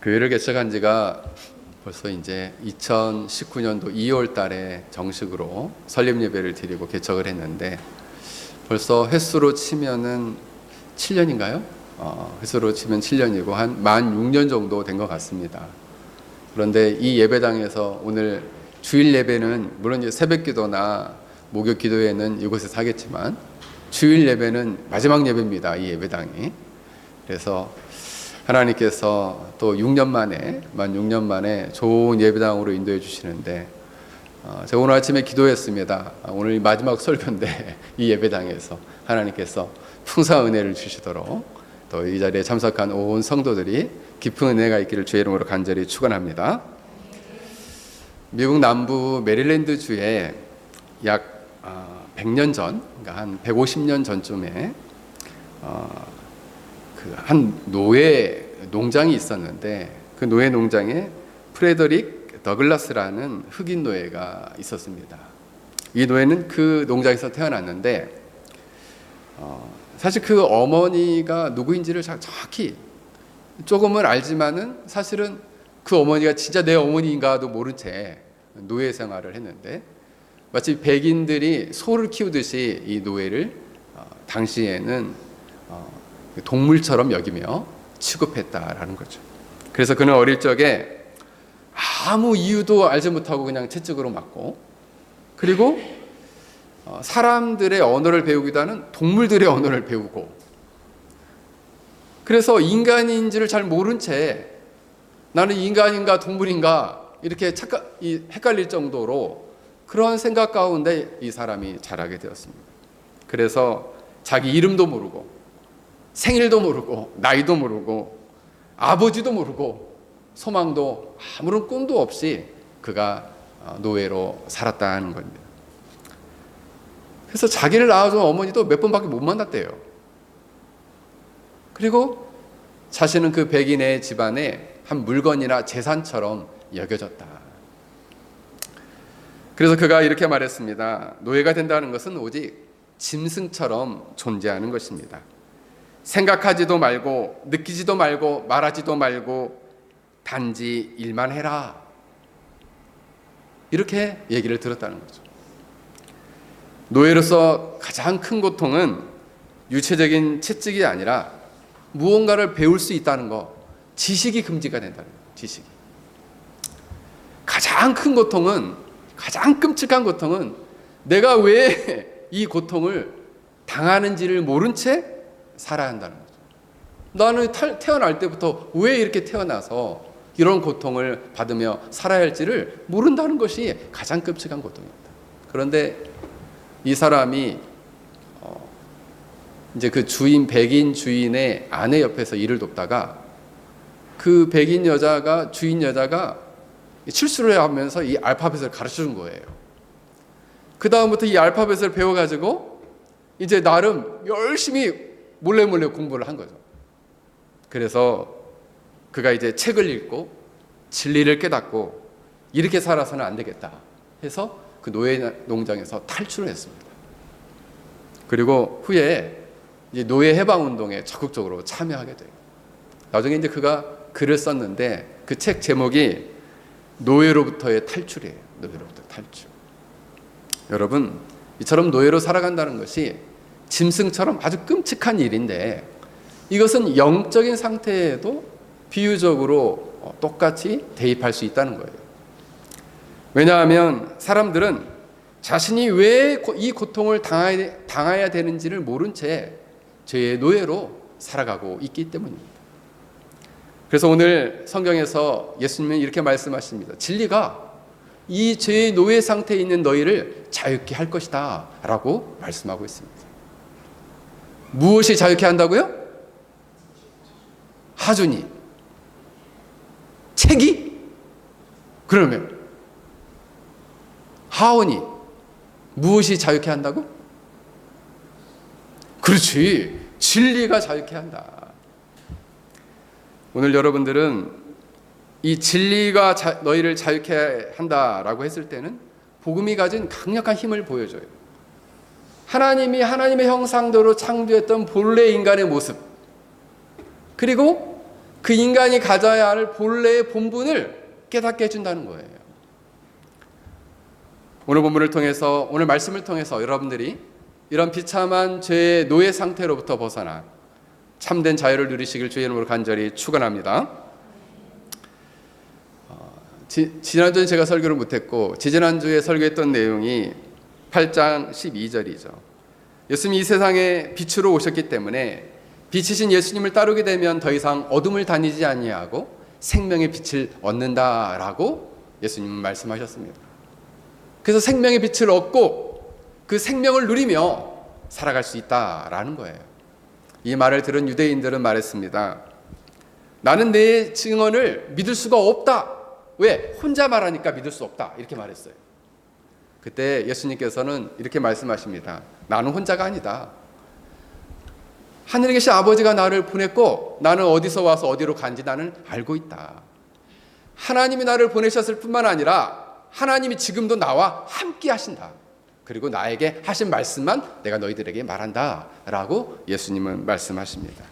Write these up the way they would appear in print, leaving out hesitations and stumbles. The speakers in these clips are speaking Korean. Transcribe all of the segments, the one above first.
교회를 개척한 지가 벌써 이제 2019년도 2월 달에 정식으로 설립 예배를 드리고 개척을 했는데 벌써 횟수로 치면은 7년인가요? 횟수로 치면 7년이고 한 만 6년 정도 된 것 같습니다. 그런데 이 예배당에서 오늘 주일 예배는 물론 이제 새벽 기도나 목요 기도회는 이곳에서 하겠지만 주일 예배는 마지막 예배입니다. 이 예배당이. 그래서 하나님께서 또 6년 만에, 만 6년 만에 좋은 예배당으로 인도해 주시는데 제가 오늘 아침에 기도했습니다. 오늘 마지막 설교인데 이 예배당에서 하나님께서 풍성한 은혜를 주시도록 또 이 자리에 참석한 온 성도들이 깊은 은혜가 있기를 주의 이름으로 간절히 축원합니다. 미국 남부 메릴랜드 주에 약 100년 전, 그러니까 한 150년 전쯤에 한 노예 농장이 있었는데 그 노예 농장에 프레더릭 더글라스라는 흑인 노예가 있었습니다. 이 노예는 그 농장에서 태어났는데 사실 그 어머니가 누구인지를 정확히 조금은 알지만은 사실은 그 어머니가 진짜 내 어머니인가도 모른 채 노예 생활을 했는데 마치 백인들이 소를 키우듯이 이 노예를 당시에는 동물처럼 여기며 취급했다라는 거죠. 그래서 그는 어릴 적에 아무 이유도 알지 못하고 그냥 채찍으로 맞고, 그리고 사람들의 언어를 배우기보다는 동물들의 언어를 배우고, 그래서 인간인지를 잘 모른 채 나는 인간인가 동물인가 이렇게 헷갈릴 정도로 그런 생각 가운데 이 사람이 자라게 되었습니다. 그래서 자기 이름도 모르고 생일도 모르고 나이도 모르고 아버지도 모르고 소망도 아무런 꿈도 없이 그가 노예로 살았다는 겁니다. 그래서 자기를 낳아준 어머니도 몇 번밖에 못 만났대요. 그리고 자신은 그 백인의 집안의 한 물건이나 재산처럼 여겨졌다. 그래서 그가 이렇게 말했습니다. 노예가 된다는 것은 오직 짐승처럼 존재하는 것입니다. 생각하지도 말고 느끼지도 말고 말하지도 말고 단지 일만 해라. 이렇게 얘기를 들었다는 거죠. 노예로서 가장 큰 고통은 유체적인 채찍이 아니라 무언가를 배울 수 있다는 거, 지식이 금지가 된다는 거예요. 지식이. 가장 큰 고통은, 가장 끔찍한 고통은 내가 왜 이 고통을 당하는지를 모른 채 살아야 한다는 거죠. 나는 태어날 때부터 왜 이렇게 태어나서 이런 고통을 받으며 살아야 할지를 모른다는 것이 가장 끔찍한 고통입니다. 그런데 이 사람이 이제 그 주인, 백인 주인의 아내 옆에서 일을 돕다가 그 백인 여자가, 주인 여자가 실수를 하면서 이 알파벳을 가르쳐 준 거예요. 그 다음부터 이 알파벳을 배워가지고 이제 나름 열심히 몰래 공부를 한 거죠. 그래서 그가 이제 책을 읽고 진리를 깨닫고 이렇게 살아서는 안 되겠다 해서 그 노예 농장에서 탈출을 했습니다. 그리고 후에 이제 노예 해방 운동에 적극적으로 참여하게 돼요. 나중에 이제 그가 글을 썼는데 그 책 제목이 노예로부터의 탈출이에요. 노예로부터 탈출. 여러분, 이처럼 노예로 살아간다는 것이 짐승처럼 아주 끔찍한 일인데 이것은 영적인 상태에도 비유적으로 똑같이 대입할 수 있다는 거예요. 왜냐하면 사람들은 자신이 왜 이 고통을 당해야 되는지를 모른 채 죄의 노예로 살아가고 있기 때문입니다. 그래서 오늘 성경에서 예수님은 이렇게 말씀하십니다. 진리가 이 죄의 노예 상태에 있는 너희를 자유케 할 것이다 라고 말씀하고 있습니다. 무엇이 자유케 한다고요? 하준이? 책이? 그러면 하원이 무엇이 자유케 한다고? 그렇지, 진리가 자유케 한다. 오늘 여러분들은 이 진리가 너희를 자유케 한다라고 했을 때는 복음이 가진 강력한 힘을 보여줘요. 하나님이 하나님의 형상대로 창조했던 본래 인간의 모습, 그리고 그 인간이 가져야 할 본래의 본분을 깨닫게 해준다는 거예요. 오늘 본문을 통해서, 오늘 말씀을 통해서 여러분들이 이런 비참한 죄의 노예 상태로부터 벗어나 참된 자유를 누리시길 주의 이름으로 간절히 축원합니다. 지난주에 제가 설교를 못했고 지지난주에 설교했던 내용이 8장 12절이죠. 예수님이 이 세상에 빛으로 오셨기 때문에 빛이신 예수님을 따르게 되면 더 이상 어둠을 다니지 아니하고 생명의 빛을 얻는다라고 예수님은 말씀하셨습니다. 그래서 생명의 빛을 얻고 그 생명을 누리며 살아갈 수 있다라는 거예요. 이 말을 들은 유대인들은 말했습니다. 나는 내 증언을 믿을 수가 없다. 왜? 혼자 말하니까 믿을 수 없다. 이렇게 말했어요. 그때 예수님께서는 이렇게 말씀하십니다. 나는 혼자가 아니다. 하늘에 계신 아버지가 나를 보냈고 나는 어디서 와서 어디로 간지 나는 알고 있다. 하나님이 나를 보내셨을 뿐만 아니라 하나님이 지금도 나와 함께 하신다. 그리고 나에게 하신 말씀만 내가 너희들에게 말한다 라고 예수님은 말씀하십니다.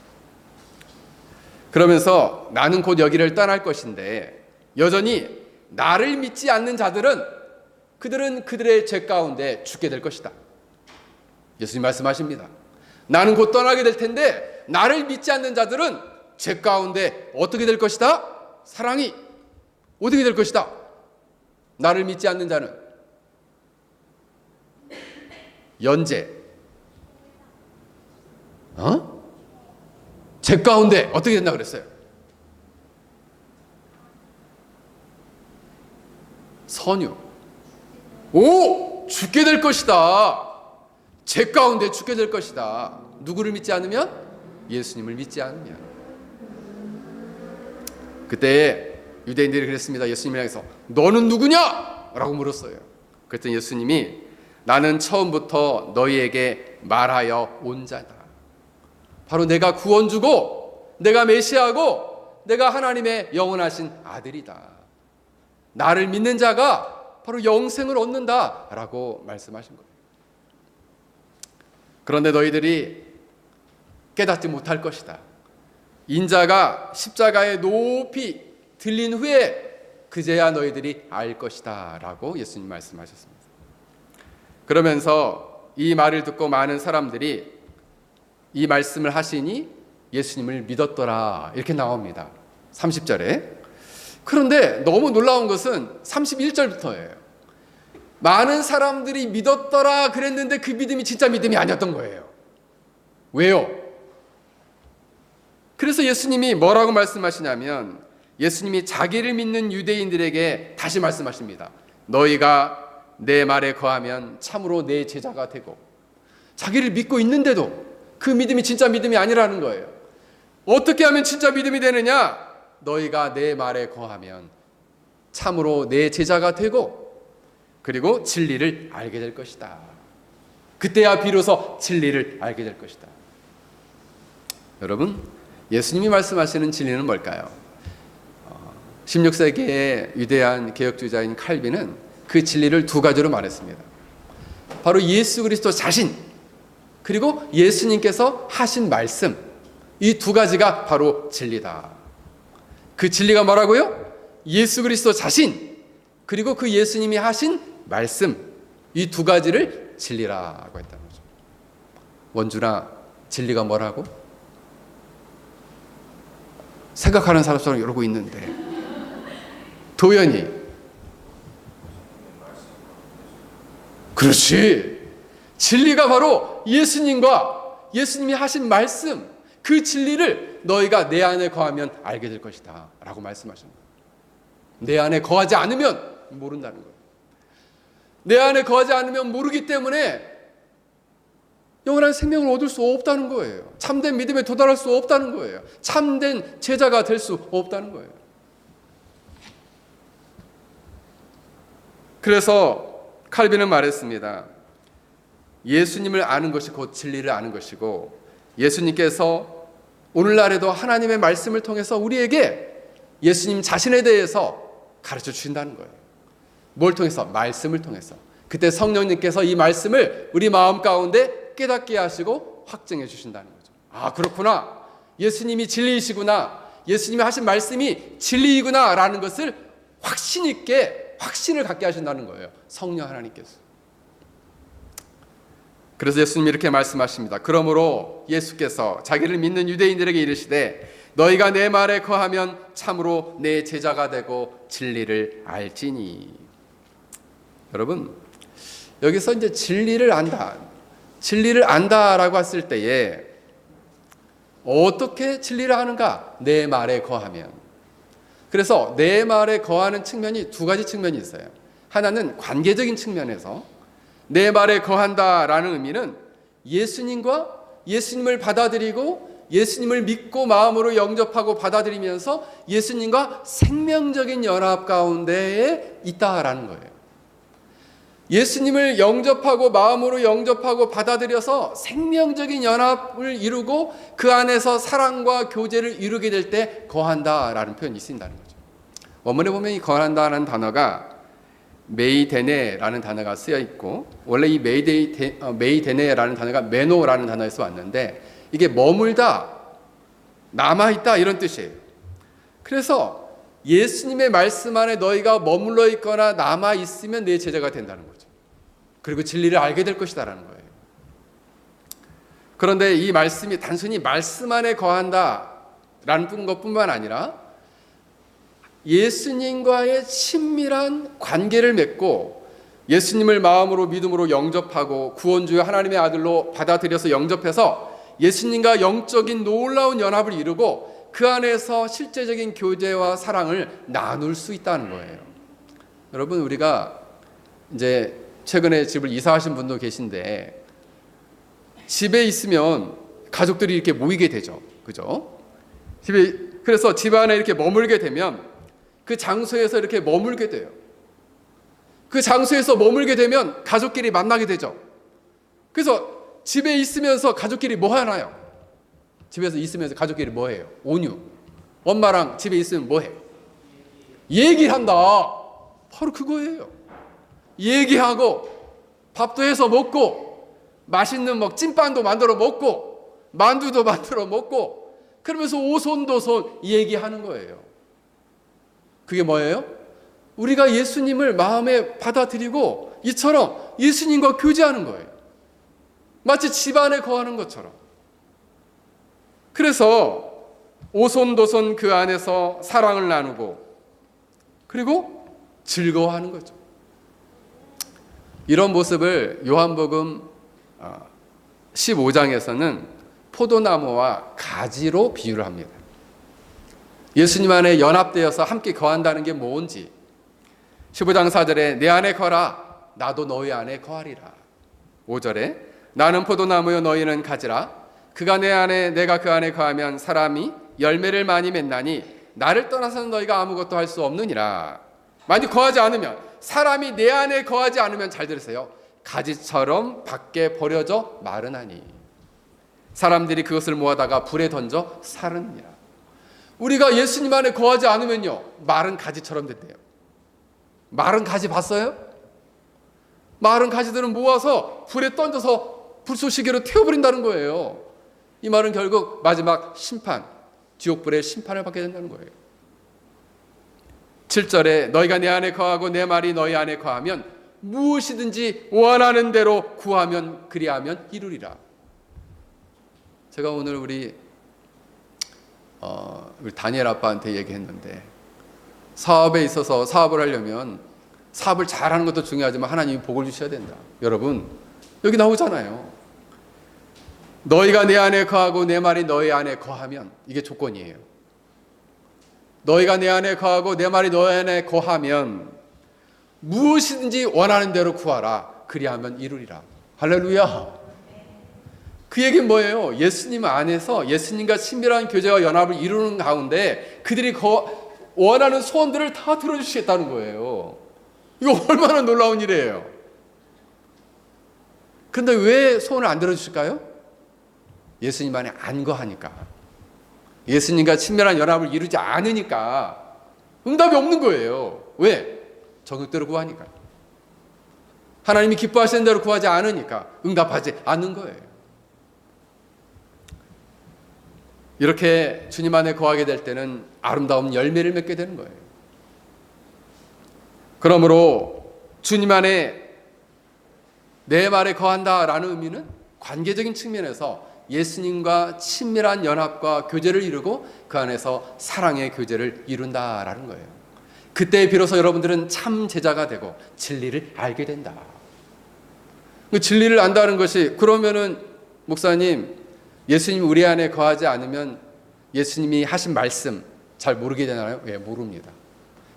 그러면서 나는 곧 여기를 떠날 것인데 여전히 나를 믿지 않는 자들은 그들은 그들의 죄 가운데 죽게 될 것이다. 예수님 말씀하십니다. 나는 곧 떠나게 될 텐데 나를 믿지 않는 자들은 죄 가운데 어떻게 될 것이다? 사랑이 어떻게 될 것이다? 나를 믿지 않는 자는 연재 죄 가운데 어떻게 된다 그랬어요? 선유. 오! 죽게 될 것이다. 죄 가운데 죽게 될 것이다. 누구를 믿지 않으면? 예수님을 믿지 않으면. 그때 유대인들이 그랬습니다. 예수님을 향해서 너는 누구냐? 라고 물었어요. 그랬더니 예수님이 나는 처음부터 너희에게 말하여 온 자다. 바로 내가 구원주고 내가 메시아고 내가 하나님의 영원하신 아들이다. 나를 믿는 자가 바로 영생을 얻는다라고 말씀하신 거예요. 그런데 너희들이 깨닫지 못할 것이다. 인자가 십자가에 높이 들린 후에 그제야 너희들이 알 것이다 라고 예수님 말씀하셨습니다. 그러면서 이 말을 듣고 많은 사람들이 이 말씀을 하시니 예수님을 믿었더라 이렇게 나옵니다. 30절에. 그런데 너무 놀라운 것은 31절부터예요. 많은 사람들이 믿었더라 그랬는데 그 믿음이 진짜 믿음이 아니었던 거예요. 왜요? 그래서 예수님이 뭐라고 말씀하시냐면 예수님이 자기를 믿는 유대인들에게 다시 말씀하십니다. 너희가 내 말에 거하면 참으로 내 제자가 되고, 자기를 믿고 있는데도 그 믿음이 진짜 믿음이 아니라는 거예요. 어떻게 하면 진짜 믿음이 되느냐? 너희가 내 말에 거하면 참으로 내 제자가 되고 그리고 진리를 알게 될 것이다. 그때야 비로소 진리를 알게 될 것이다. 여러분, 예수님이 말씀하시는 진리는 뭘까요? 16세기의 위대한 개혁주의자인 칼빈은 그 진리를 두 가지로 말했습니다. 바로 예수 그리스도 자신, 그리고 예수님께서 하신 말씀, 이 두 가지가 바로 진리다. 그 진리가 뭐라고요? 예수 그리스도 자신, 그리고 그 예수님이 하신 말씀, 이 두 가지를 진리라고 했다는 거죠. 원주나 진리가 뭐라고? 생각하는 사람처럼 이러고 있는데 도연이 그렇지. 진리가 바로 예수님과 예수님이 하신 말씀, 그 진리를 너희가 내 안에 거하면 알게 될 것이다 라고 말씀하신 거예요. 내 안에 거하지 않으면 모른다는 거예요. 내 안에 거하지 않으면 모르기 때문에 영원한 생명을 얻을 수 없다는 거예요. 참된 믿음에 도달할 수 없다는 거예요. 참된 제자가 될 수 없다는 거예요. 그래서 칼빈은 말했습니다. 예수님을 아는 것이 곧 진리를 아는 것이고, 예수님께서 오늘날에도 하나님의 말씀을 통해서 우리에게 예수님 자신에 대해서 가르쳐 주신다는 거예요. 뭘 통해서? 말씀을 통해서. 그때 성령님께서 이 말씀을 우리 마음 가운데 깨닫게 하시고 확증해 주신다는 거죠. 아, 그렇구나. 예수님이 진리이시구나. 예수님이 하신 말씀이 진리이구나라는 것을 확신 있게 확신을 갖게 하신다는 거예요. 성령 하나님께서. 그래서 예수님이 이렇게 말씀하십니다. 그러므로 예수께서 자기를 믿는 유대인들에게 이르시되 너희가 내 말에 거하면 참으로 내 제자가 되고 진리를 알지니. 여러분, 여기서 이제 진리를 안다라고 했을 때에 어떻게 진리를 아는가? 내 말에 거하면. 그래서 내 말에 거하는 측면이 두 가지 측면이 있어요. 하나는 관계적인 측면에서 내 말에 거한다라는 의미는 예수님을 받아들이고 예수님을 믿고 마음으로 영접하고 받아들이면서 예수님과 생명적인 연합 가운데에 있다라는 거예요. 예수님을 영접하고 마음으로 영접하고 받아들여서 생명적인 연합을 이루고 그 안에서 사랑과 교제를 이루게 될 때 거한다라는 표현이 쓰인다는 거죠. 원문에 보면 이 거한다라는 단어가 메이데네라는 단어가 쓰여 있고, 원래 이 메이데네라는 단어가 메노라는 단어에서 왔는데 이게 머물다, 남아있다 이런 뜻이에요. 그래서 예수님의 말씀 안에 너희가 머물러 있거나 남아있으면 내 제자가 된다는 거죠. 그리고 진리를 알게 될 것이다라는 거예요. 그런데 이 말씀이 단순히 말씀 안에 거한다라는 것뿐만 아니라 예수님과의 친밀한 관계를 맺고 예수님을 마음으로 믿음으로 영접하고 구원주의 하나님의 아들로 받아들여서 영접해서 예수님과 영적인 놀라운 연합을 이루고 그 안에서 실제적인 교제와 사랑을 나눌 수 있다는 거예요. 여러분, 우리가 이제 최근에 집을 이사하신 분도 계신데 집에 있으면 가족들이 이렇게 모이게 되죠. 그죠? 그래서 집 안에 이렇게 머물게 되면 그 장소에서 이렇게 머물게 돼요. 그 장소에서 머물게 되면 가족끼리 만나게 되죠. 그래서 집에 있으면서 가족끼리 뭐 하나요? 집에서 있으면서 가족끼리 뭐 해요? 온유. 엄마랑 집에 있으면 뭐 해? 얘기를 한다. 바로 그거예요. 얘기하고 밥도 해서 먹고 맛있는 찐빵도 만들어 먹고 만두도 만들어 먹고 그러면서 오손도손 얘기하는 거예요. 그게 뭐예요? 우리가 예수님을 마음에 받아들이고 이처럼 예수님과 교제하는 거예요. 마치 집안에 거하는 것처럼. 그래서 오손도손 그 안에서 사랑을 나누고 그리고 즐거워하는 거죠. 이런 모습을 요한복음 15장에서는 포도나무와 가지로 비유를 합니다. 예수님 안에 연합되어서 함께 거한다는 게 뭔지 15장 4절에 내 안에 거라 나도 너희 안에 거하리라. 5절에 나는 포도나무요 너희는 가지라 그가 내 안에 내가 그 안에 거하면 사람이 열매를 많이 맺나니 나를 떠나서는 너희가 아무것도 할 수 없느니라. 만약 거하지 않으면 사람이 내 안에 거하지 않으면 잘 들으세요. 가지처럼 밖에 버려져 마르나니 사람들이 그것을 모아다가 불에 던져 사르느니라. 우리가 예수님 안에 거하지 않으면요 마른 가지처럼 된대요. 마른 가지 봤어요? 마른 가지들은 모아서 불에 던져서 불쏘시개로 태워버린다는 거예요. 이 말은 결국 마지막 심판, 지옥불의 심판을 받게 된다는 거예요. 7절에 너희가 내 안에 거하고 내 말이 너희 안에 거하면 무엇이든지 원하는 대로 구하면 그리하면 이루리라. 제가 오늘 우리 다니엘 아빠한테 얘기했는데 사업에 있어서 사업을 하려면 사업을 잘하는 것도 중요하지만 하나님이 복을 주셔야 된다. 여러분 여기 나오잖아요. 너희가 내 안에 거하고 내 말이 너희 안에 거하면 이게 조건이에요. 너희가 내 안에 거하고 내 말이 너희 안에 거하면 무엇이든지 원하는 대로 구하라. 그리하면 이루리라. 할렐루야. 그 얘기는 뭐예요? 예수님 안에서 예수님과 친밀한 교제와 연합을 이루는 가운데 그들이 원하는 소원들을 다 들어주시겠다는 거예요. 이거 얼마나 놀라운 일이에요. 그런데 왜 소원을 안 들어주실까요? 예수님 안에 안 거하니까. 예수님과 친밀한 연합을 이루지 않으니까 응답이 없는 거예요. 왜? 정욕대로 구하니까. 하나님이 기뻐하시는 대로 구하지 않으니까 응답하지 않는 거예요. 이렇게 주님 안에 거하게 될 때는 아름다운 열매를 맺게 되는 거예요. 그러므로 주님 안에 내 말에 거한다라는 의미는 관계적인 측면에서 예수님과 친밀한 연합과 교제를 이루고 그 안에서 사랑의 교제를 이룬다라는 거예요. 그때 비로소 여러분들은 참 제자가 되고 진리를 알게 된다. 그 진리를 안다는 것이, 그러면은 목사님, 예수님이 우리 안에 거하지 않으면 예수님이 하신 말씀 잘 모르게 되나요? 예, 모릅니다.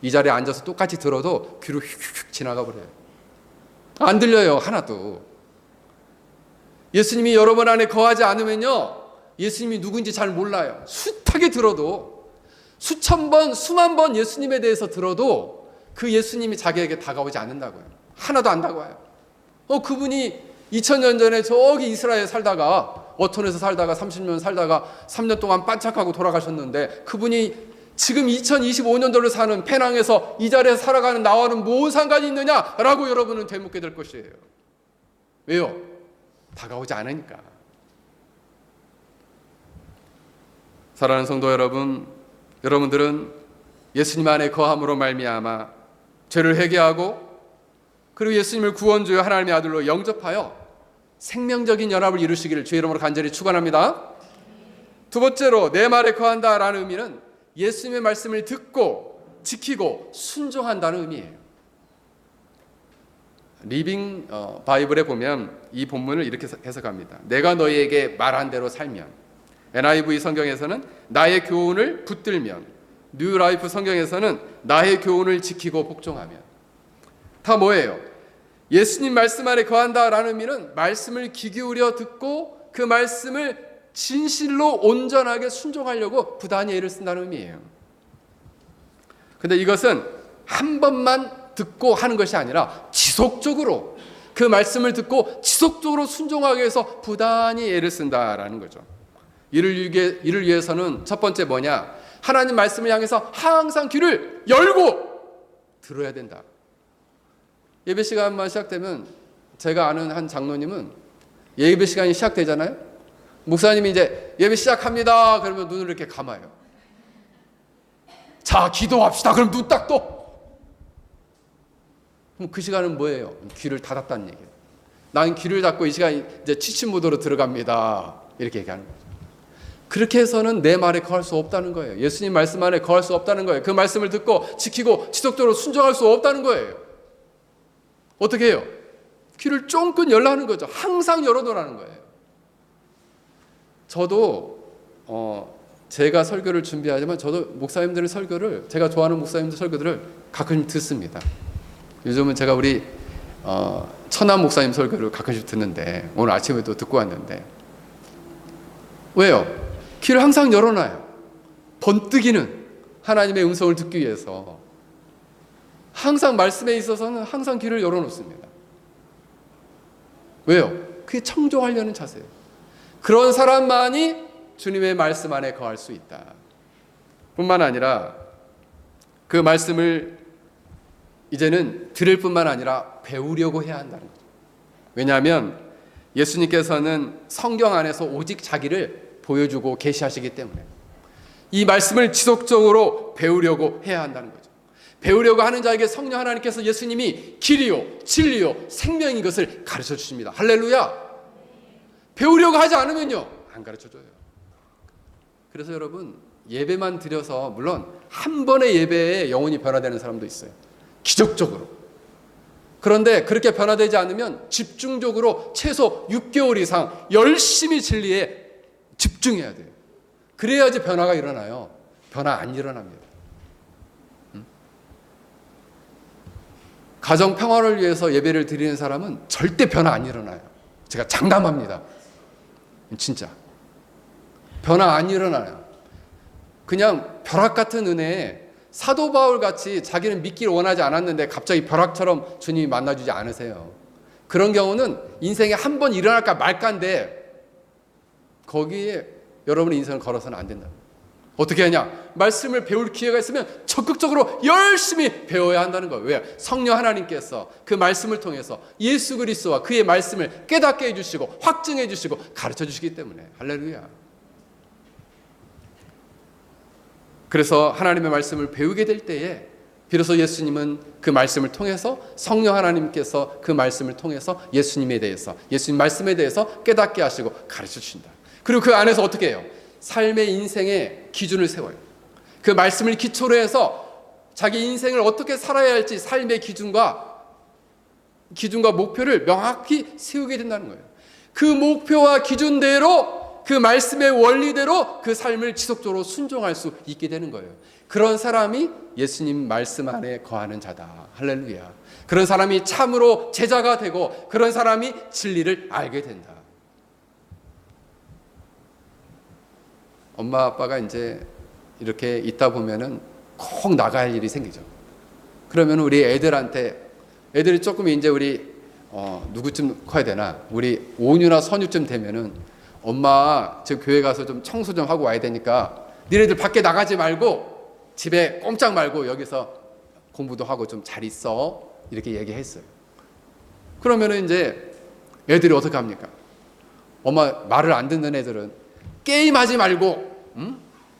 이 자리에 앉아서 똑같이 들어도 귀로 휙휙 지나가 버려요. 안 들려요, 하나도. 예수님이 여러분 안에 거하지 않으면요, 예수님이 누군지 잘 몰라요. 숱하게 들어도, 수천 번, 수만 번 예수님에 대해서 들어도 그 예수님이 자기에게 다가오지 않는다고요. 하나도 안 다가와요. 그분이 2000년 전에 저기 이스라엘에 살다가, 어톤에서 살다가 30년 살다가 3년 동안 반짝하고 돌아가셨는데, 그분이 지금 2025년도를 사는 페낭에서 이 자리에서 살아가는 나와는 뭔 상관이 있느냐라고 여러분은 되묻게 될 것이에요. 왜요? 다가오지 않으니까. 사랑하는 성도 여러분, 여러분들은 예수님 안에 거함으로 말미암아 죄를 회개하고 그리고 예수님을 구원주요 하나님의 아들로 영접하여 생명적인 연합을 이루시기를 주의 이름으로 간절히 축원합니다. 두 번째로 내 말에 거한다라는 의미는 예수님의 말씀을 듣고 지키고 순종한다는 의미예요. 리빙 바이블에 보면 이 본문을 이렇게 해석합니다. 내가 너희에게 말한 대로 살면, NIV 성경에서는 나의 교훈을 붙들면, 뉴 라이프 성경에서는 나의 교훈을 지키고 복종하면. 다 뭐예요? 예수님 말씀 안에 거한다라는 의미는 말씀을 귀 기울여 듣고 그 말씀을 진실로 온전하게 순종하려고 부단히 애를 쓴다는 의미예요. 근데 이것은 한 번만 듣고 하는 것이 아니라 지속적으로 그 말씀을 듣고 지속적으로 순종하기 위해서 부단히 애를 쓴다라는 거죠. 이를 위해서는 첫 번째 뭐냐? 하나님 말씀을 향해서 항상 귀를 열고 들어야 된다. 예배 시간만 시작되면, 제가 아는 한 장로님은 예배 시간이 시작되잖아요. 목사님이 이제 예배 시작합니다. 그러면 눈을 이렇게 감아요. 자, 기도합시다. 그럼 눈 딱 떠. 그럼 그 시간은 뭐예요? 귀를 닫았다는 얘기예요. 나는 귀를 닫고 이 시간 이제 취침 모드로 들어갑니다. 이렇게 얘기하는 거죠. 그렇게 해서는 내 말에 거할 수 없다는 거예요. 예수님 말씀 안에 거할 수 없다는 거예요. 그 말씀을 듣고 지키고 지속적으로 순종할 수 없다는 거예요. 어떻게 해요? 귀를 쫑긋 열라는 거죠. 항상 열어놓으라는 거예요. 저도 제가 설교를 준비하지만 저도 목사님들의 설교를, 제가 좋아하는 목사님들 설교들을 가끔 듣습니다. 요즘은 제가 우리 천안 목사님 설교를 가끔씩 듣는데, 오늘 아침에도 듣고 왔는데, 왜요? 귀를 항상 열어놔요. 번뜩이는 하나님의 음성을 듣기 위해서 항상 말씀에 있어서는 항상 귀를 열어놓습니다. 왜요? 그게 청종하려는 자세예요. 그런 사람만이 주님의 말씀 안에 거할 수 있다. 뿐만 아니라 그 말씀을 이제는 들을 뿐만 아니라 배우려고 해야 한다는 거죠. 왜냐하면 예수님께서는 성경 안에서 오직 자기를 보여주고 계시하시기 때문에 이 말씀을 지속적으로 배우려고 해야 한다는 거죠. 배우려고 하는 자에게 성령 하나님께서 예수님이 길이요 진리요 생명인 것을 가르쳐 주십니다. 할렐루야. 배우려고 하지 않으면요 안 가르쳐 줘요. 그래서 여러분, 예배만 드려서, 물론 한 번의 예배에 영혼이 변화되는 사람도 있어요, 기적적으로. 그런데 그렇게 변화되지 않으면 집중적으로 최소 6개월 이상 열심히 진리에 집중해야 돼요. 그래야지 변화가 일어나요. 변화 안 일어납니다. 가정 평화를 위해서 예배를 드리는 사람은 절대 변화 안 일어나요. 제가 장담합니다. 진짜 변화 안 일어나요. 그냥 벼락 같은 은혜에 사도 바울 같이 자기는 믿기를 원하지 않았는데 갑자기 벼락처럼 주님이 만나주지 않으세요. 그런 경우는 인생에 한 번 일어날까 말까인데 거기에 여러분의 인생을 걸어서는 안 된다. 어떻게 하냐? 말씀을 배울 기회가 있으면 적극적으로 열심히 배워야 한다는 거예요. 왜? 성령 하나님께서 그 말씀을 통해서 예수 그리스도와 그의 말씀을 깨닫게 해주시고 확증해 주시고 가르쳐 주시기 때문에. 할렐루야. 그래서 하나님의 말씀을 배우게 될 때에 비로소 예수님은 그 말씀을 통해서 성령 하나님께서 그 말씀을 통해서 예수님에 대해서 예수님 말씀에 대해서 깨닫게 하시고 가르쳐 주신다. 그리고 그 안에서 어떻게 해요? 삶의 인생의 기준을 세워요. 그 말씀을 기초로 해서 자기 인생을 어떻게 살아야 할지 삶의 기준과 목표를 명확히 세우게 된다는 거예요. 그 목표와 기준대로 그 말씀의 원리대로 그 삶을 지속적으로 순종할 수 있게 되는 거예요. 그런 사람이 예수님 말씀 안에 거하는 자다. 할렐루야. 그런 사람이 참으로 제자가 되고 그런 사람이 진리를 알게 된다. 엄마 아빠가 이제 이렇게 있다 보면은 꼭 나갈 일이 생기죠. 그러면 우리 애들이 조금 이제 우리 누구쯤 커야 되나? 우리 5류나 선유쯤 되면은 엄마 저 교회 가서 좀 청소 좀 하고 와야 되니까 니네들 밖에 나가지 말고 집에 꼼짝 말고 여기서 공부도 하고 좀 잘 있어. 이렇게 얘기했어요. 그러면은 이제 애들이 어떻게 합니까? 엄마 말을 안 듣는 애들은 게임하지 말고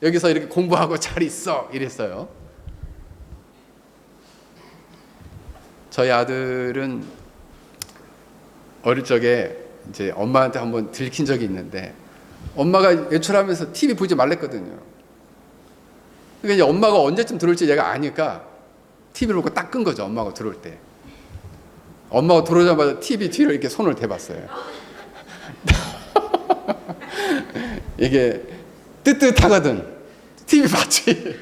여기서 이렇게 공부하고 잘 있어. 이랬어요. 저희 아들은 어릴 적에 이제 엄마한테 한번 들킨 적이 있는데 엄마가 외출하면서 TV 보지 말랬거든요. 그러니까 이제 엄마가 언제쯤 들어올지 얘가 아니까 TV를 보고 딱 끈 거죠. 엄마가 들어올 때. 엄마가 들어오자마자 TV 뒤로 이렇게 손을 대봤어요. 이게 뜨뜻하거든. TV 봤지.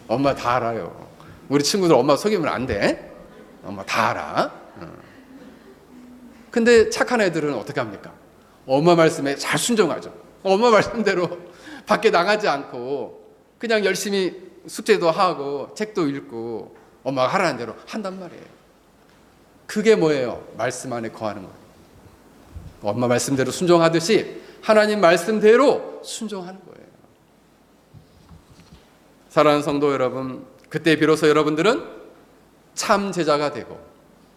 엄마 다 알아요. 우리 친구들 엄마 속이면 안 돼. 엄마 다 알아. 근데 착한 애들은 어떻게 합니까? 엄마 말씀에 잘 순종하죠. 엄마 말씀대로 밖에 나가지 않고 그냥 열심히 숙제도 하고 책도 읽고 엄마가 하라는 대로 한단 말이에요. 그게 뭐예요? 말씀 안에 거하는 거예요. 엄마 말씀대로 순종하듯이 하나님 말씀대로 순종하는 거예요. 사랑하는 성도 여러분, 그때 비로소 여러분들은 참 제자가 되고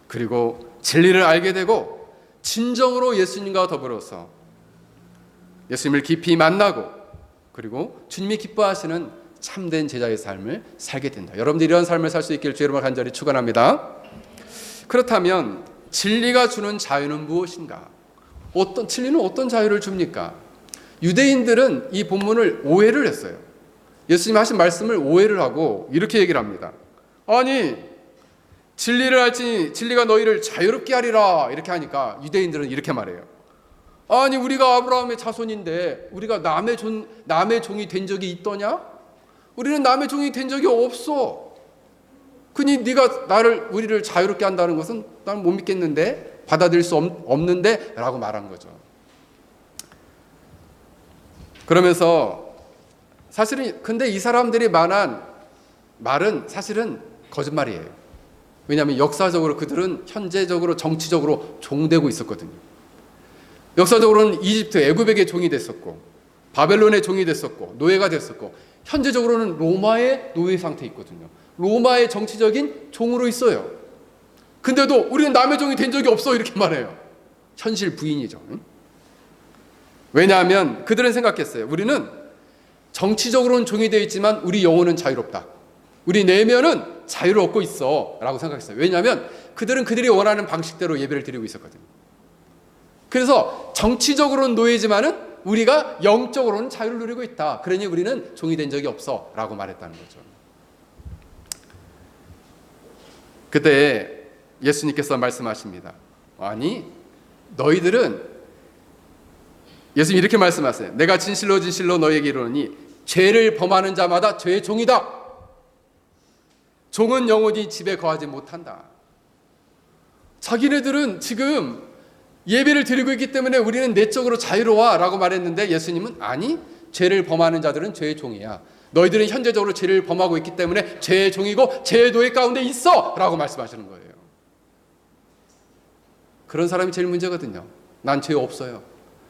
그리고 진리를 알게 되고 진정으로 예수님과 더불어서 예수님을 깊이 만나고 그리고 주님이 기뻐하시는 참된 제자의 삶을 살게 된다. 여러분들이 이런 삶을 살 수 있기를 주 여러분 간절히 축원합니다. 그렇다면 진리가 주는 자유는 무엇인가? 진리는 어떤 자유를 줍니까? 유대인들은 이 본문을 오해를 했어요. 예수님 하신 말씀을 오해를 하고 이렇게 얘기를 합니다. 아니 진리를 알지 진리가 너희를 자유롭게 하리라 이렇게 하니까 유대인들은 이렇게 말해요. 아니 우리가 아브라함의 자손인데 우리가 남의 종이 된 적이 있더냐? 우리는 남의 종이 된 적이 없어. 그니 네가 우리를 자유롭게 한다는 것은 나는 못 믿겠는데 받아들일 수 없는데 라고 말한 거죠. 그러면서 사실은 근데 이 사람들이 말한 말은 사실은 거짓말이에요. 왜냐하면 역사적으로 그들은 현재적으로 정치적으로 종되고 있었거든요. 역사적으로는 이집트 애굽에게 종이 됐었고 바벨론의 종이 됐었고 노예가 됐었고 현재적으로는 로마의 노예 상태에 있거든요. 로마의 정치적인 종으로 있어요. 근데도 우리는 남의 종이 된 적이 없어 이렇게 말해요. 현실 부인이죠. 왜냐하면 그들은 생각했어요. 우리는 정치적으로는 종이 되어 있지만 우리 영혼은 자유롭다. 우리 내면은 자유를 얻고 있어 라고 생각했어요. 왜냐하면 그들은 그들이 원하는 방식대로 예배를 드리고 있었거든요. 그래서 정치적으로는 노예지만은 우리가 영적으로는 자유를 누리고 있다. 그러니 우리는 종이 된 적이 없어 라고 말했다는 거죠. 그때 예수님께서 말씀하십니다. 아니 너희들은 예수님이 이렇게 말씀하세요. 내가 진실로 진실로 너희에게 이르노니 죄를 범하는 자마다 죄의 종이다. 종은 영원히 집에 거하지 못한다. 자기네들은 지금 예배를 드리고 있기 때문에 우리는 내적으로 자유로워 라고 말했는데 예수님은 아니 죄를 범하는 자들은 죄의 종이야. 너희들은 현재적으로 죄를 범하고 있기 때문에 죄의 종이고 죄의 노예 가운데 있어 라고 말씀하시는 거예요. 그런 사람이 제일 문제거든요. 난 죄 없어요.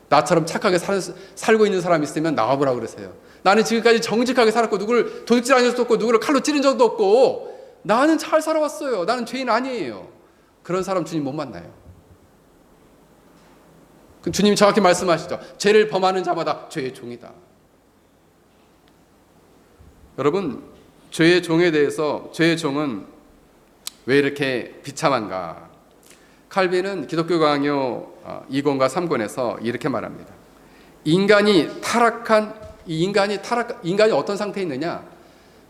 나처럼 착하게 살고 있는 사람이 있으면 나와보라 그러세요. 나는 지금까지 정직하게 살았고 누구를 도둑질한 적도 없고 누구를 칼로 찌른 적도 없고 나는 잘 살아왔어요. 나는 죄인 아니에요. 그런 사람 주님 못 만나요. 주님이 정확히 말씀하시죠. 죄를 범하는 자마다 죄의 종이다. 여러분, 죄의 종에 대해서 죄의 종은 왜 이렇게 비참한가? 칼빈은 기독교 강요 2권과 3권에서 이렇게 말합니다. 인간이 어떤 상태에 있느냐?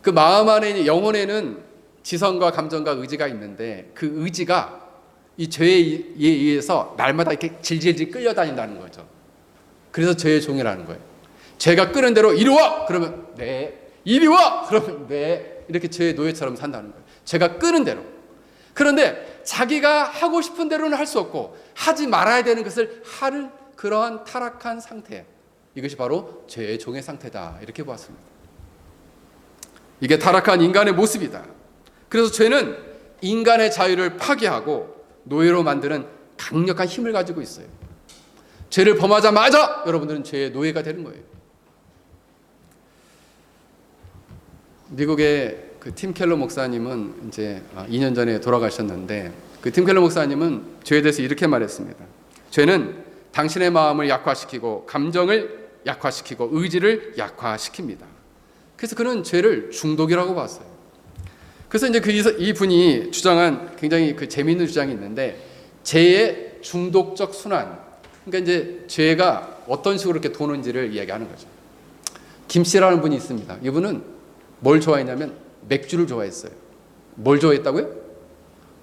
그 마음 안에 있는 영혼에는 지성과 감정과 의지가 있는데 그 의지가 이 죄에 의해서 날마다 이렇게 질질질 끌려다닌다는 거죠. 그래서 죄의 종이라는 거예요. 죄가 끄는 대로 이리 와! 그러면 네. 이리 와! 그러면 네. 이렇게 죄의 노예처럼 산다는 거예요. 죄가 끄는 대로. 그런데 자기가 하고 싶은 대로는 할 수 없고 하지 말아야 되는 것을 하는 그러한 타락한 상태. 이것이 바로 죄의 종의 상태다. 이렇게 보았습니다. 이게 타락한 인간의 모습이다. 그래서 죄는 인간의 자유를 파괴하고 노예로 만드는 강력한 힘을 가지고 있어요. 죄를 범하자마자 여러분들은 죄의 노예가 되는 거예요. 미국의 그 팀 켈러 목사님은 이제 2년 전에 돌아가셨는데 그 팀 켈러 목사님은 죄에 대해서 이렇게 말했습니다. 죄는 당신의 마음을 약화시키고 감정을 약화시키고 의지를 약화시킵니다. 그래서 그는 죄를 중독이라고 봤어요. 그래서 이제 이분이 주장한 굉장히 그 재미있는 주장이 있는데 죄의 중독적 순환. 그러니까 이제 죄가 어떤 식으로 이렇게 도는지를 이야기하는 거죠. 김 씨라는 분이 있습니다. 이분은 뭘 좋아했냐면 맥주를 좋아했어요. 뭘 좋아했다고요?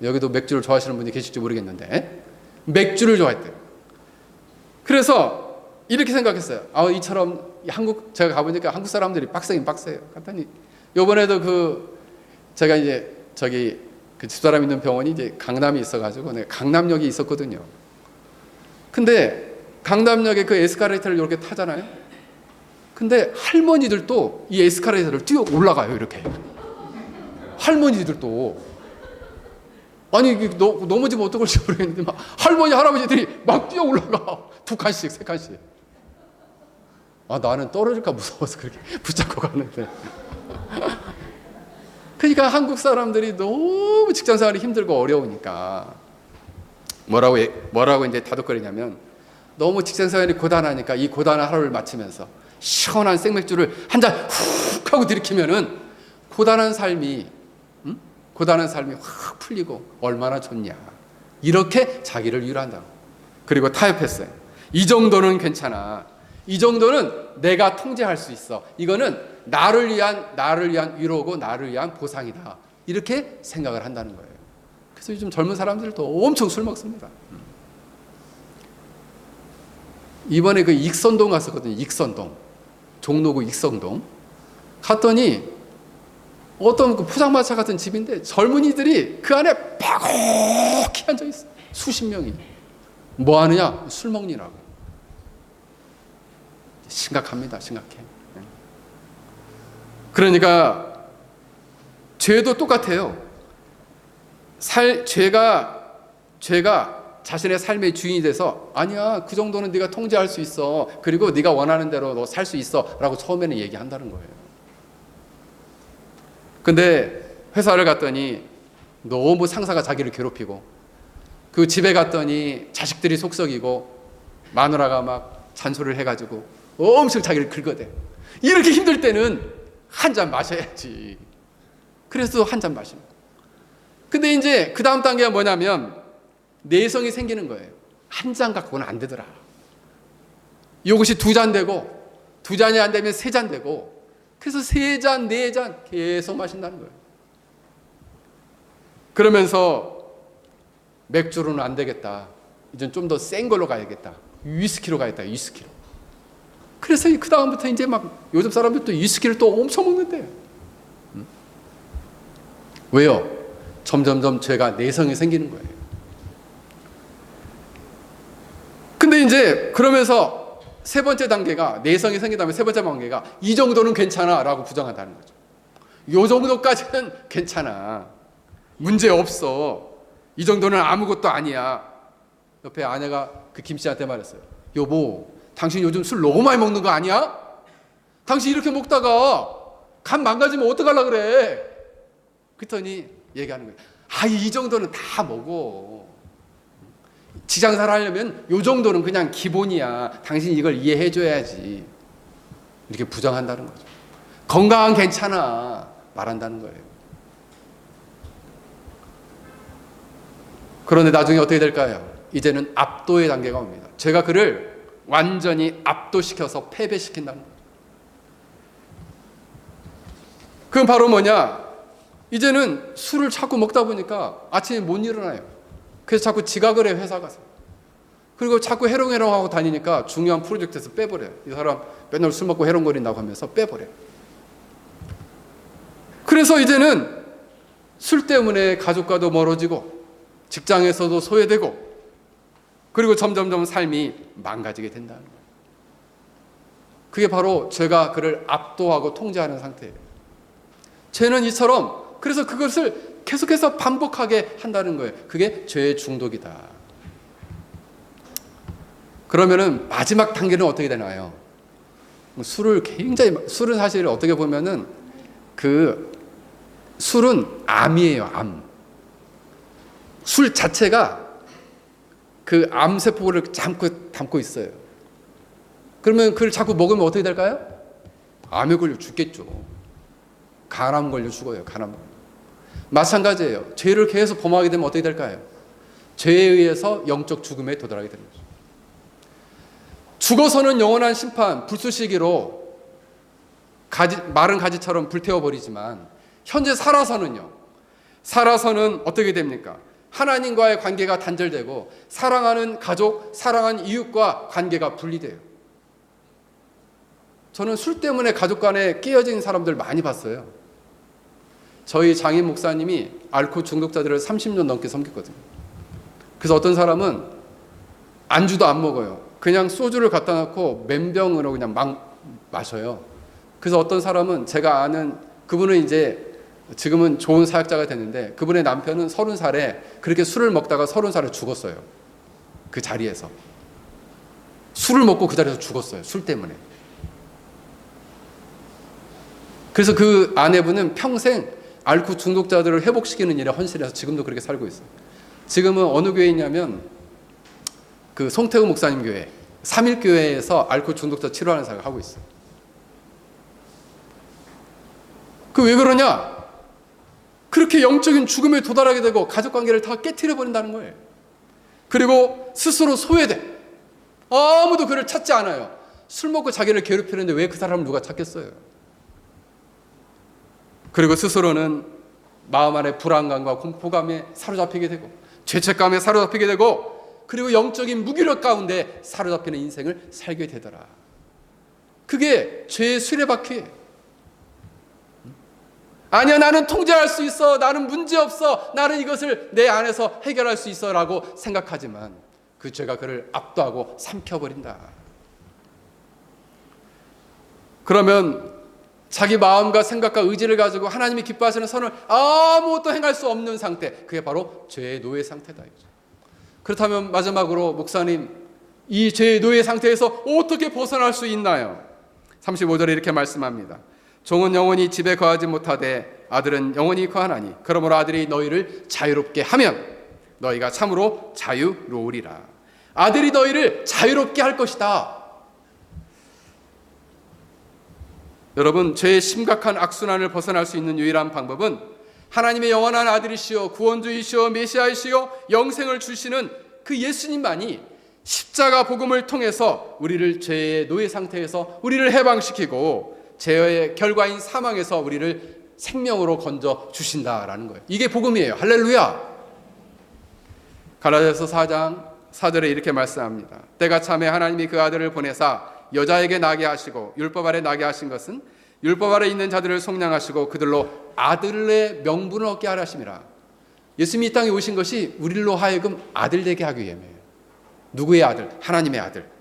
여기도 맥주를 좋아하시는 분이 계실지 모르겠는데 맥주를 좋아했대요. 그래서 이렇게 생각했어요. 이처럼 제가 가보니까 한국 사람들이 빡세긴 빡세요. 갔더니 요번에도 제가 이제 그 집사람 있는 병원이 이제 강남에 있어가지고 내가 강남역에 있었거든요. 근데 강남역에 그 에스카레이터를 이렇게 타잖아요. 근데 할머니들도 이 에스카레이터를 뛰어 올라가요. 이렇게 할머니들도 아니 넘어지면 어떡할지 모르겠는데 막 할머니 할아버지들이 막 뛰어 올라가 2칸씩 3칸씩. 나는 떨어질까 무서워서 그렇게 붙잡고 가는데. 그러니까 한국 사람들이 너무 직장생활이 힘들고 어려우니까 뭐라고 이제 다독거리냐면 너무 직장생활이 고단하니까 이 고단한 하루를 마치면서 시원한 생맥주를 한 잔 훅 하고 들이키면은 고단한 삶이 확 풀리고 얼마나 좋냐. 이렇게 자기를 위로한다. 그리고 타협했어요. 이 정도는 괜찮아. 이 정도는 내가 통제할 수 있어. 이거는 나를 위한 위로고 나를 위한 보상이다. 이렇게 생각을 한다는 거예요. 그래서 요즘 젊은 사람들도 엄청 술 먹습니다. 이번에 그 익선동 갔었거든요. 익선동. 종로구 익선동. 갔더니 어떤 그 포장마차 같은 집인데 젊은이들이 그 안에 빼곡히 앉아 있어. 수십 명이. 뭐 하느냐? 술 먹느라고. 심각합니다. 심각해. 그러니까 죄도 똑같아요. 죄가 자신의 삶의 주인이 돼서 아니야, 그 정도는 네가 통제할 수 있어. 그리고 네가 원하는 대로 너 살 수 있어. 라고 처음에는 얘기한다는 거예요. 근데 회사를 갔더니 너무 상사가 자기를 괴롭히고 그 집에 갔더니 자식들이 속썩이고 마누라가 막 잔소리를 해가지고 엄청 자기를 긁어대. 이렇게 힘들 때는 한 잔 마셔야지. 그래서 한 잔 마시는 거예요. 근데 이제 그 다음 단계가 뭐냐면 내성이 생기는 거예요. 한 잔 갖고는 안 되더라. 이것이 2잔 되고 2잔이 안 되면 3잔 되고 그래서 3잔, 4잔 계속 마신다는 거예요. 그러면서 맥주로는 안 되겠다. 이젠 좀 더 센 걸로 가야겠다. 위스키로 가야겠다. 위스키로. 그래서 그 다음부터 이제 막 요즘 사람들 또 위스키를 또 엄청 먹는데. 왜요? 점점점 죄가 내성이 생기는 거예요. 근데 이제 그러면서 세 번째 단계가 내성이 생기다면 세 번째 단계가 이 정도는 괜찮아 라고 부정한다는 거죠. 요 정도까지는 괜찮아. 문제 없어. 이 정도는 아무것도 아니야. 옆에 아내가 그 김 씨한테 말했어요. 여보, 당신 요즘 술 너무 많이 먹는 거 아니야? 당신 이렇게 먹다가 간 망가지면 어떡하려고 그래? 그랬더니 얘기하는 거예요. 이 정도는 다 먹어. 직장생활 하려면 요 정도는 그냥 기본이야. 당신이 이걸 이해해 줘야지. 이렇게 부정한다는 거죠. 건강은 괜찮아 말한다는 거예요. 그런데 나중에 어떻게 될까요? 이제는 압도의 단계가 옵니다. 제가 그를 완전히 압도시켜서 패배시킨다는 거예요. 그건 바로 뭐냐? 이제는 술을 자꾸 먹다 보니까 아침에 못 일어나요. 그래서 자꾸 지각을 해요, 회사 가서. 그리고 자꾸 해롱해롱하고 다니니까 중요한 프로젝트에서 빼버려요. 이 사람 맨날 술 먹고 해롱거린다고 하면서 빼버려요. 그래서 이제는 술 때문에 가족과도 멀어지고 직장에서도 소외되고 그리고 점점점 삶이 망가지게 된다는 거예요. 그게 바로 죄가 그를 압도하고 통제하는 상태예요. 죄는 이처럼 그래서 그것을 계속해서 반복하게 한다는 거예요. 그게 죄의 중독이다. 그러면은 마지막 단계는 어떻게 되나요? 술은 사실 어떻게 보면은 술은 암이에요, 암. 술 자체가 그 암세포를 담고 있어요. 그러면 그걸 자꾸 먹으면 어떻게 될까요? 암에 걸려 죽겠죠. 간암 걸려 죽어요, 간암. 마찬가지예요. 죄를 계속 범하게 되면 어떻게 될까요? 죄에 의해서 영적 죽음에 도달하게 되는 거죠. 죽어서는 영원한 심판, 불쏘시개로 마른 가지처럼 불태워버리지만 현재 살아서는 어떻게 됩니까? 하나님과의 관계가 단절되고 사랑하는 가족, 사랑하는 이웃과 관계가 분리돼요. 저는 술 때문에 가족 간에 깨어진 사람들 많이 봤어요. 저희 장인 목사님이 알코올 중독자들을 30년 넘게 섬겼거든요. 그래서 어떤 사람은 안주도 안 먹어요. 그냥 소주를 갖다 놓고 맨병으로 그냥 막 마셔요. 그래서 어떤 사람은 제가 아는 그분은 이제 지금은 좋은 사역자가 됐는데 그분의 남편은 30살에 그렇게 술을 먹다가 30살에 죽었어요. 그 자리에서. 술을 먹고 그 자리에서 죽었어요. 술 때문에. 그래서 그 아내분은 평생 알코올 중독자들을 회복시키는 일에 헌신해서 지금도 그렇게 살고 있어요. 지금은 어느 교회에 있냐면 그 송태우 목사님 교회, 3일교회에서 알코올 중독자 치료하는 사역을 하고 있어요. 그 왜 그러냐? 그렇게 영적인 죽음에 도달하게 되고 가족관계를 다 깨트려 버린다는 거예요. 그리고 스스로 소외돼. 아무도 그를 찾지 않아요. 술 먹고 자기를 괴롭히는데 왜 그 사람을 누가 찾겠어요? 그리고 스스로는 마음 안에 불안감과 공포감에 사로잡히게 되고 죄책감에 사로잡히게 되고 그리고 영적인 무기력 가운데 사로잡히는 인생을 살게 되더라. 그게 죄의 수레바퀴예요. 아니야, 나는 통제할 수 있어, 나는 문제없어, 나는 이것을 내 안에서 해결할 수 있어 라고 생각하지만 그 죄가 그를 압도하고 삼켜버린다. 그러면 자기 마음과 생각과 의지를 가지고 하나님이 기뻐하시는 선을 아무것도 행할 수 없는 상태, 그게 바로 죄의 노예 상태다. 그렇다면 마지막으로 목사님, 이 죄의 노예 상태에서 어떻게 벗어날 수 있나요? 35절에 이렇게 말씀합니다. 종은 영원히 집에 거하지 못하되 아들은 영원히 거하나니 그러므로 아들이 너희를 자유롭게 하면 너희가 참으로 자유로우리라. 아들이 너희를 자유롭게 할 것이다. 여러분, 죄의 심각한 악순환을 벗어날 수 있는 유일한 방법은 하나님의 영원한 아들이시오 구원주이시오 메시아이시오 영생을 주시는 그 예수님만이 십자가 복음을 통해서 우리를 죄의 노예 상태에서 우리를 해방시키고 죄의 결과인 사망에서 우리를 생명으로 건져 주신다라는 거예요. 이게 복음이에요. 할렐루야. 갈라디아서 4장 4절에 이렇게 말씀합니다. 때가 참에 하나님이 그 아들을 보내사 여자에게 나게 하시고 율법 아래 나게 하신 것은 율법 아래 있는 자들을 속량하시고 그들로 아들의 명분을 얻게 하려 하심이라. 예수님이 이 땅에 오신 것이 우리로 하여금 아들 되게 하기 위함이에요. 누구의 아들? 하나님의 아들.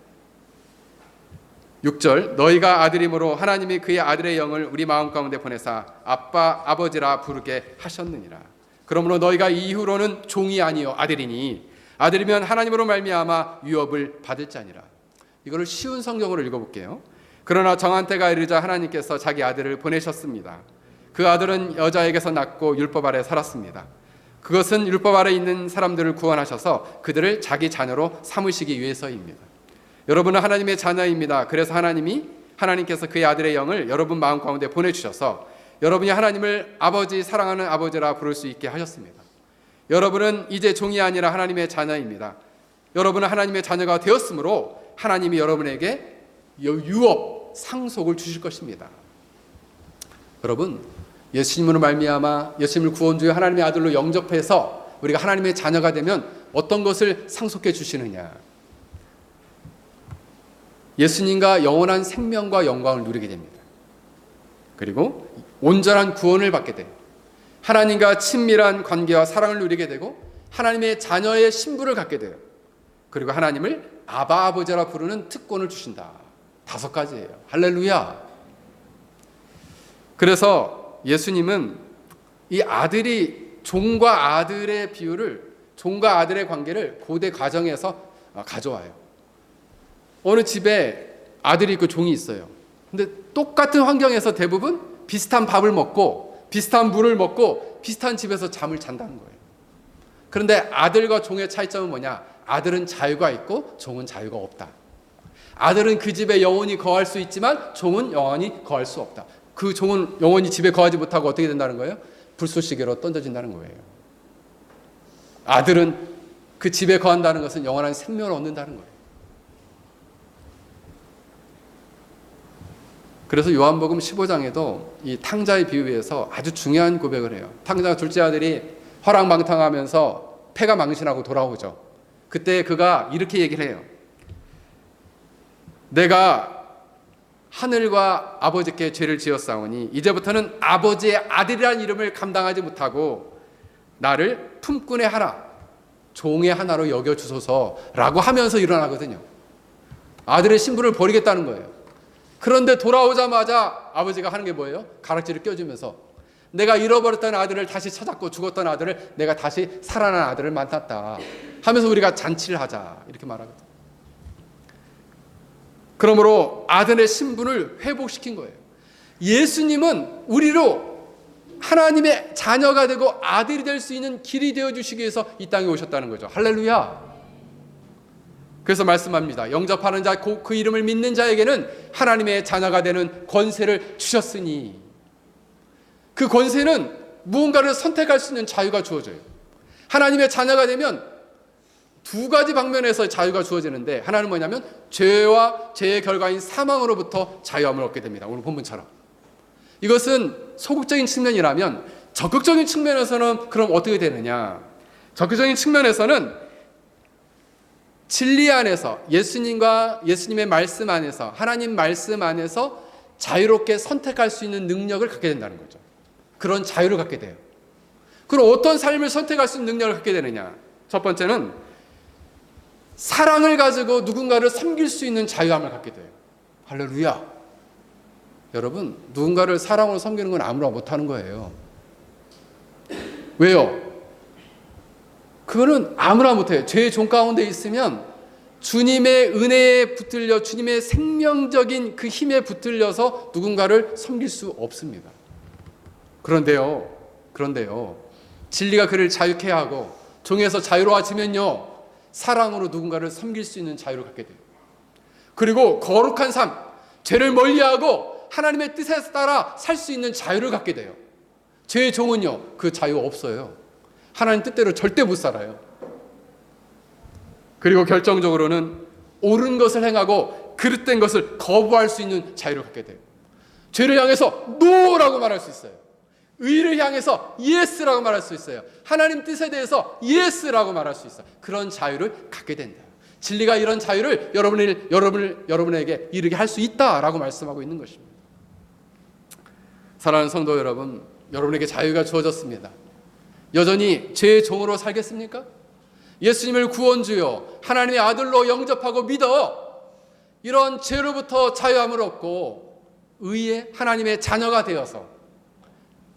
6절 너희가 아들이므로 하나님이 그의 아들의 영을 우리 마음 가운데 보내사 아빠 아버지라 부르게 하셨느니라. 그러므로 너희가 이후로는 종이 아니요 아들이니 아들이면 하나님으로 말미암아 유업을 받을 자니라. 이거를 쉬운 성경으로 읽어볼게요. 그러나 정한 때가 이르자 하나님께서 자기 아들을 보내셨습니다. 그 아들은 여자에게서 낳고 율법 아래 살았습니다. 그것은 율법 아래 있는 사람들을 구원하셔서 그들을 자기 자녀로 삼으시기 위해서입니다. 여러분은 하나님의 자녀입니다. 그래서 하나님이 하나님께서 그의 아들의 영을 여러분 마음 가운데 보내주셔서 여러분이 하나님을 아버지, 사랑하는 아버지라 부를 수 있게 하셨습니다. 여러분은 이제 종이 아니라 하나님의 자녀입니다. 여러분은 하나님의 자녀가 되었으므로 하나님이 여러분에게 유업, 상속을 주실 것입니다. 여러분, 예수님으로 말미암아 예수님을 구원주의 하나님의 아들로 영접해서 우리가 하나님의 자녀가 되면 어떤 것을 상속해 주시느냐? 예수님과 영원한 생명과 영광을 누리게 됩니다. 그리고 온전한 구원을 받게 돼요. 하나님과 친밀한 관계와 사랑을 누리게 되고 하나님의 자녀의 신분을 갖게 돼요. 그리고 하나님을 아바 아버지라 부르는 특권을 주신다. 5가지예요. 할렐루야. 그래서 예수님은 이 아들이 종과 아들의 비유를, 종과 아들의 관계를 고대 가정에서 가져와요. 어느 집에 아들이 있고 종이 있어요. 근데 똑같은 환경에서 대부분 비슷한 밥을 먹고 비슷한 물을 먹고 비슷한 집에서 잠을 잔다는 거예요. 그런데 아들과 종의 차이점은 뭐냐? 아들은 자유가 있고 종은 자유가 없다. 아들은 그 집에 영원히 거할 수 있지만 종은 영원히 거할 수 없다. 그 종은 영원히 집에 거하지 못하고 어떻게 된다는 거예요? 불쏘시개로 던져진다는 거예요. 아들은 그 집에 거한다는 것은 영원한 생명을 얻는다는 거예요. 그래서 요한복음 15장에도 이 탕자의 비유에서 아주 중요한 고백을 해요. 탕자 둘째 아들이 화랑방탕하면서 패가 망신하고 돌아오죠. 그때 그가 이렇게 얘기를 해요. 내가 하늘과 아버지께 죄를 지었사오니 이제부터는 아버지의 아들이라는 이름을 감당하지 못하고 나를 품꾼의 하나, 종의 하나로 여겨주소서라고 하면서 일어나거든요. 아들의 신분을 버리겠다는 거예요. 그런데 돌아오자마자 아버지가 하는 게 뭐예요? 가락지를 껴주면서 내가 잃어버렸던 아들을 다시 찾았고 죽었던 아들을 내가 다시 살아난 아들을 만났다 하면서 우리가 잔치를 하자 이렇게 말하거든요. 그러므로 아들의 신분을 회복시킨 거예요. 예수님은 우리로 하나님의 자녀가 되고 아들이 될 수 있는 길이 되어주시기 위해서 이 땅에 오셨다는 거죠. 할렐루야. 그래서 말씀합니다. 영접하는 자, 그 이름을 믿는 자에게는 하나님의 자녀가 되는 권세를 주셨으니 그 권세는 무언가를 선택할 수 있는 자유가 주어져요. 하나님의 자녀가 되면 2가지 방면에서 자유가 주어지는데 하나는 뭐냐면 죄와 죄의 결과인 사망으로부터 자유함을 얻게 됩니다. 오늘 본문처럼. 이것은 소극적인 측면이라면 적극적인 측면에서는 그럼 어떻게 되느냐? 적극적인 측면에서는 진리 안에서 예수님과 예수님의 말씀 안에서 하나님 말씀 안에서 자유롭게 선택할 수 있는 능력을 갖게 된다는 거죠. 그런 자유를 갖게 돼요. 그럼 어떤 삶을 선택할 수 있는 능력을 갖게 되느냐? 첫 번째는 사랑을 가지고 누군가를 섬길 수 있는 자유함을 갖게 돼요. 할렐루야. 여러분, 누군가를 사랑으로 섬기는 건 아무나 못하는 거예요. 왜요? 그거는 아무나 못해요. 죄의 종 가운데 있으면 주님의 은혜에 붙들려 주님의 생명적인 그 힘에 붙들려서 누군가를 섬길 수 없습니다. 그런데요. 진리가 그를 자유케 하고 종에서 자유로워지면요. 사랑으로 누군가를 섬길 수 있는 자유를 갖게 돼요. 그리고 거룩한 삶, 죄를 멀리하고 하나님의 뜻에 따라 살 수 있는 자유를 갖게 돼요. 죄의 종은요, 그 자유 없어요. 하나님 뜻대로 절대 못 살아요. 그리고 결정적으로는 옳은 것을 행하고 그릇된 것을 거부할 수 있는 자유를 갖게 돼요. 죄를 향해서 NO라고 말할 수 있어요. 의를 향해서 YES라고 말할 수 있어요. 하나님 뜻에 대해서 YES라고 말할 수 있어요. 그런 자유를 갖게 된다. 진리가 이런 자유를 여러분에게 이르게 할 수 있다라고 말씀하고 있는 것입니다. 사랑하는 성도 여러분, 여러분에게 자유가 주어졌습니다. 여전히 죄의 종으로 살겠습니까? 예수님을 구원주요 하나님의 아들로 영접하고 믿어 이런 죄로부터 자유함을 얻고 의의 하나님의 자녀가 되어서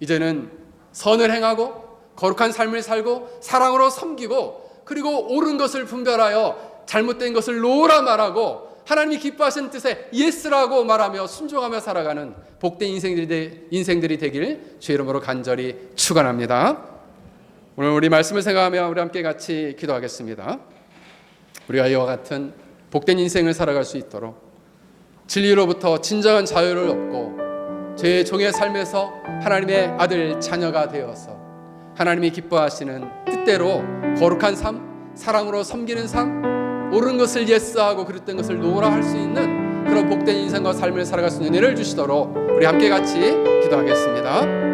이제는 선을 행하고 거룩한 삶을 살고 사랑으로 섬기고 그리고 옳은 것을 분별하여 잘못된 것을 NO라 말하고 하나님이 기뻐하시는 뜻에 YES라고 말하며 순종하며 살아가는 복된 인생들이 되길 주의 이름으로 간절히 축원합니다. 오늘 우리 말씀을 생각하며 우리 함께 같이 기도하겠습니다. 우리가 이와 같은 복된 인생을 살아갈 수 있도록 진리로부터 진정한 자유를 얻고 제 종의 삶에서 하나님의 아들 자녀가 되어서 하나님이 기뻐하시는 뜻대로 거룩한 삶, 사랑으로 섬기는 삶, 옳은 것을 예스하고 그릇된 것을 노라 할 수 있는 그런 복된 인생과 삶을 살아갈 수 있는 은혜를 주시도록 우리 함께 같이 기도하겠습니다.